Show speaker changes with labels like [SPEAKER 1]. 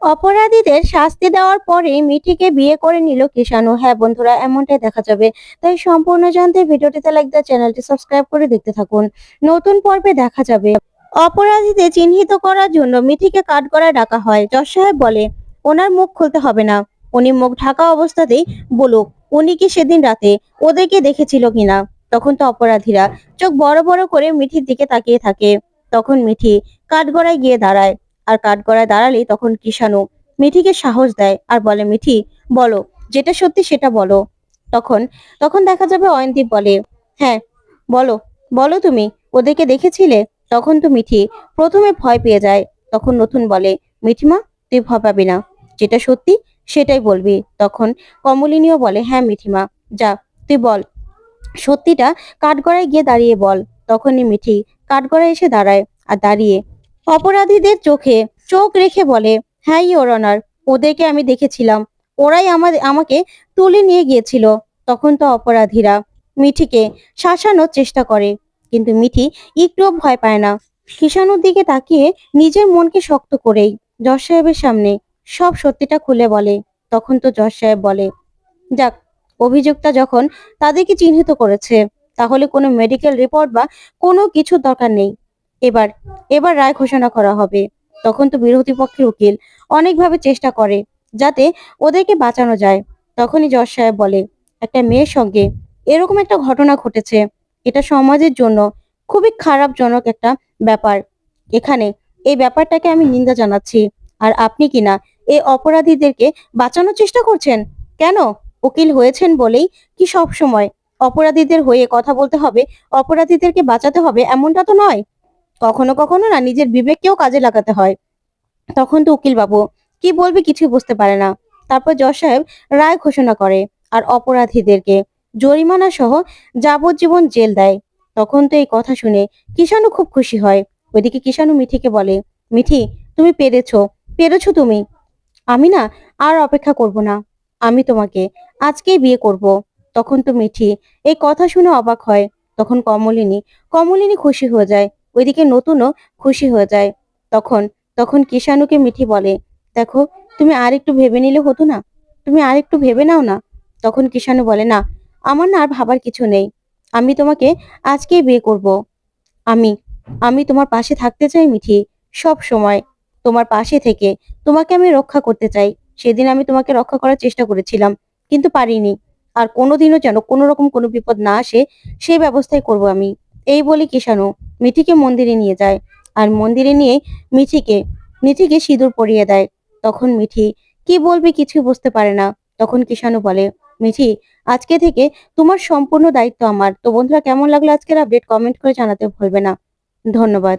[SPEAKER 1] অপরাধীদের শাস্তি দেওয়ার পরে মিঠিকে বিয়ে করে নিল কিষাণু। হ্যাঁ বন্ধুরা, এমনটাই দেখা যাবে। তাই সম্পূর্ণ জানতে ভিডিওটিতে লাইক দিয়ে চ্যানেলটি সাবস্ক্রাইব করে দেখতে থাকুন। নতুন পর্বে দেখা যাবে অপরাধীদের চিহ্নিত করার জন্য মিঠিকে কাঠগড়ায় ডাকা হয়। জজ সাহেব বলে ওনার মুখ খুলতে হবে না, উনি মুখ ঢাকা অবস্থাতেই বলুক উনি কি সেদিন রাতে ওদেরকে দেখেছিল কিনা। তখন তো অপরাধীরা চোখ বড় বড় করে মিঠির দিকে তাকিয়ে থাকে। তখন মিঠি কাঠগড়ায় গিয়ে দাঁড়ায়। আর কাঠগড়ায় দাঁড়ালেই তখন কিষাণু মিঠিকে সাহস দেয় আর বলে, মিঠি বলো, যেটা সত্যি সেটা বলো। তখন তখন দেখা যাবে অয়নদীপ বলে, হ্যাঁ বলো, বলো তুমি ওদেরকে দেখেছিলে। তখন তো মিঠি প্রথমে ভয় পেয়ে যায়। তখন নতুন বলে, মিঠিমা তুই ভয় পাবি না, যেটা সত্যি সেটাই বলবি। তখন কমলিনীও বলে, হ্যাঁ মিঠিমা, যা তুই বল সত্যিটা, কাঠগড়ায় গিয়ে দাঁড়িয়ে বল। তখনই মিঠি কাঠগড়ায় এসে দাঁড়ায় আর দাঁড়িয়ে অপরাধীদের চোখে চোখ রেখে বলে, হ্যাঁ ইওর অনার, ওদেরকে আমি দেখেছিলাম, ওরাই আমাকে তুলে নিয়ে গিয়েছিল। তখন তো অপরাধীরা মিঠিকে শাসানোর চেষ্টা করে, কিন্তু মিঠি একটুও ভয় পায় না। কিষাণুর দিকে তাকিয়ে নিজের মনকে শক্ত করেই জজ সাহেবের সামনে সব সত্যিটা খুলে বলে। তখন তো জজ সাহেব বলে, যাক, অভিযুক্তা যখন তাদেরকে চিহ্নিত করেছে, তাহলে কোনো মেডিকেল রিপোর্ট বা কোনো কিছুর দরকার নেই। এবার এবার রায় ঘোষণা করা হবে। তখন তো বিরোধী পক্ষের উকিল অনেকভাবে চেষ্টা করে যাতে ওদেরকে বাঁচানো যায়। তখনই জজ সাহেব বলে, একটা মেয়ের সঙ্গে এরকম একটা ঘটনা ঘটেছে, এটা সমাজের জন্য খুবই খারাপজনক একটা ব্যাপার। এখানে এই ব্যাপারটাকে আমি নিন্দা জানাচ্ছি। আর আপনি কিনা এই অপরাধীদেরকে বাঁচানোর চেষ্টা করছেন কেন? উকিল হয়েছেন বলেই কি সব সময় অপরাধীদের হয়ে কথা বলতে হবে, অপরাধীদেরকে বাঁচাতে হবে এমনটা তো নয়। কখনো কখনো না নিজের বিবেককেও কাজে লাগাতে হয়। তখন তো উকিল বাবু কি বলবে কিছু বুঝতে পারে না। তারপর জজ সাহেব রায় ঘোষণা করে আর অপরাধীদেরকে জরিমানা সহ যাবজ্জীবন জেল দেয়। তখন তো এই কথা শুনে কিষাণু খুব খুশি হয়। ওইদিকে কিষাণু মিঠিকে বলে, মিঠি তুমি পেরেছো, পেরেছো তুমি। আমি না আর অপেক্ষা করব না, আমি তোমাকে আজকেই বিয়ে করব। তখন তো মিঠি এই কথা শুনে অবাক হয়। তখন কমলিনী খুশি হয়ে যায়। ওইদিকে নতুনও খুশি হয়ে যায়। তখন তখন কিষাণুকে মিঠি বলে, দেখো, তুমি আর একটু ভেবে নিলে হতো না, তুমি আর একটু ভেবে নাও না। তখন কিষাণু বলে, না, আমার না আর ভাবার কিছু নেই, আমি তোমাকে আজকেই বিয়ে করব। আমি আমি তোমার পাশে থাকতে চাই মিঠি, সব সময় তোমার পাশে থেকে তোমাকে আমি রক্ষা করতে চাই। সেদিন আমি তোমাকে রক্ষা করার চেষ্টা করেছিলাম, কিন্তু পারিনি। আর কোনোদিনও যেন কোনো রকম কোনো বিপদ না আসে সেই ব্যবস্থাই করব আমি। এই বলে কিষাণু মিঠিকে মন্দিরে নিয়ে যায়। আর মন্দিরে নিয়ে মিঠিকে মিঠিকে সিঁদুর পরিয়ে দেয়। তখন মিঠি কি বলবে কিছু বুঝতে পারে না। তখন কিষাণু বলে, মিঠি আজকে থেকে তোমার সম্পূর্ণ দায়িত্ব আমার। তো বন্ধুরা, কেমন লাগলো আজকের আপডেট কমেন্ট করে জানাতে ভুলবে না। ধন্যবাদ।